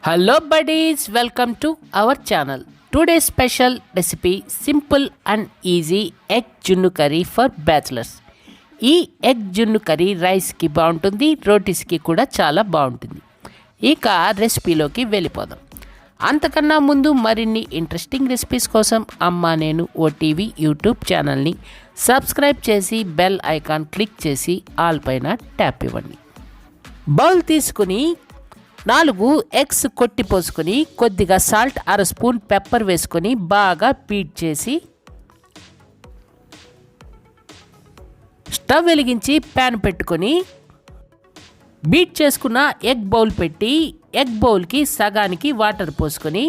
Hello buddies, welcome to our channel. Today's special recipe simple and easy egg junnu curry for bachelors. ఈ egg జున్ను curry రైస్కి బాగుంటుంది, రోటీస్కి కూడా చాలా బాగుంటుంది. ఇక రెసిపీలోకి వెళ్ళిపోదాం. అంతకన్నా ముందు మరిన్ని ఇంట్రెస్టింగ్ రెసిపీస్ కోసం అమ్మా నేను ఓటీవీ యూట్యూబ్ ఛానల్ని సబ్స్క్రైబ్ చేసి బెల్ ఐకాన్ క్లిక్ చేసి ఆల్ పైన ట్యాప్ ఇవ్వండి. బౌల్ తీసుకుని 4 ఎగ్స్ కొట్టి పోసుకొని కొద్దిగా సాల్ట్, 1/2 స్పూన్ పెప్పర్ వేసుకొని బాగా బీట్ చేసి స్టవ్ వెలిగించి ప్యాన్ పెట్టుకొని బీట్ చేసుకున్న ఎగ్ బౌల్ పెట్టి ఎగ్ బౌల్కి సగానికి వాటర్ పోసుకొని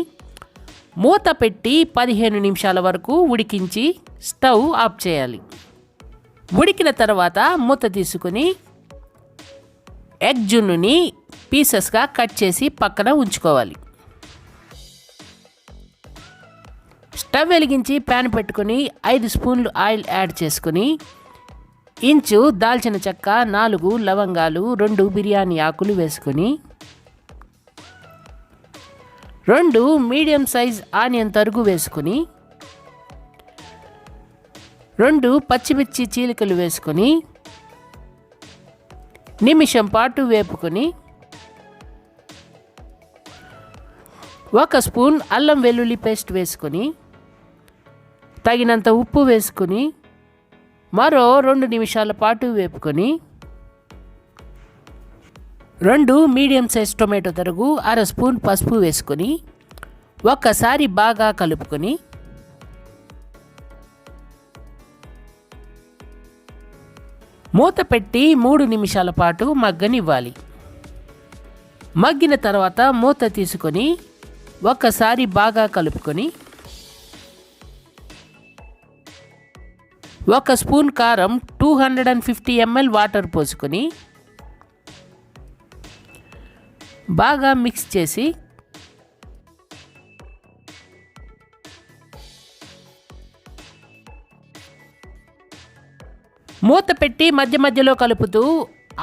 మూత పెట్టి 15 నిమిషాల వరకు ఉడికించి స్టవ్ ఆఫ్ చేయాలి. ఉడికిన తర్వాత మూత తీసుకొని ఎగ్ జున్నుని పీసెస్గా కట్ చేసి పక్కన ఉంచుకోవాలి. స్టవ్ వెలిగించి ప్యాన్ పెట్టుకొని 5 స్పూన్లు ఆయిల్ యాడ్ చేసుకుని ఇంచు దాల్చిన చెక్క, 4 లవంగాలు, 2 బిర్యానీ ఆకులు వేసుకొని 2 మీడియం సైజ్ ఆనియన్ తరుగు వేసుకొని 2 పచ్చిమిర్చి చీలికలు వేసుకొని నిమిషం పాటు వేపుకొని 1 స్పూన్ అల్లం వెల్లుల్లి పేస్ట్ వేసుకొని తగినంత ఉప్పు వేసుకొని మరో 2 నిమిషాల పాటు వేపుకొని 2 మీడియం సైజ్ టొమాటో తరుగు, 1/2 స్పూన్ పసుపు వేసుకొని ఒక్కసారి బాగా కలుపుకొని మూత పెట్టి 3 నిమిషాల పాటు మగ్గనివ్వాలి. మగ్గిన తర్వాత మూత తీసుకొని ఒక్కసారి బాగా కలుపుకొని 1 స్పూన్ కారం, 250 ml వాటర్ పోసుకొని బాగా మిక్స్ చేసి మూత పెట్టి మధ్య మధ్యలో కలుపుతూ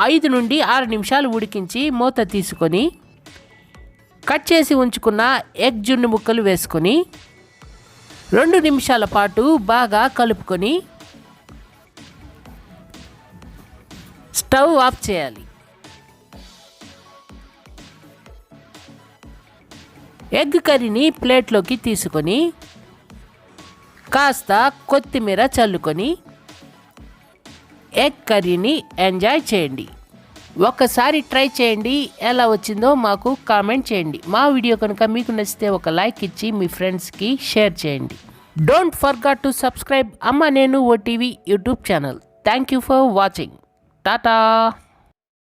5 నుండి 6 నిమిషాలు ఉడికించి మూత తీసుకొని కట్ చేసి ఉంచుకున్న ఎగ్ జున్ను ముక్కలు వేసుకొని 2 నిమిషాల పాటు బాగా కలుపుకొని స్టవ్ ఆఫ్ చేయాలి. ఎగ్ కర్రీని ప్లేట్లోకి తీసుకొని కాస్త కొత్తిమీర చల్లుకొని ఎగ్ కర్రీని ఎంజాయ్ చేయండి. ఒకసారి ట్రై చేయండి, ఎలా వచ్చిందో మాకు కామెంట్ చేయండి. మా వీడియో కనుక మీకు నచ్చితే ఒక లైక్ ఇచ్చి మీ ఫ్రెండ్స్కి షేర్ చేయండి. డోంట్ ఫర్గెట్ టు సబ్స్క్రైబ్ అమ్మా నేను OTV YouTube channel. Thank you for watching. Tata.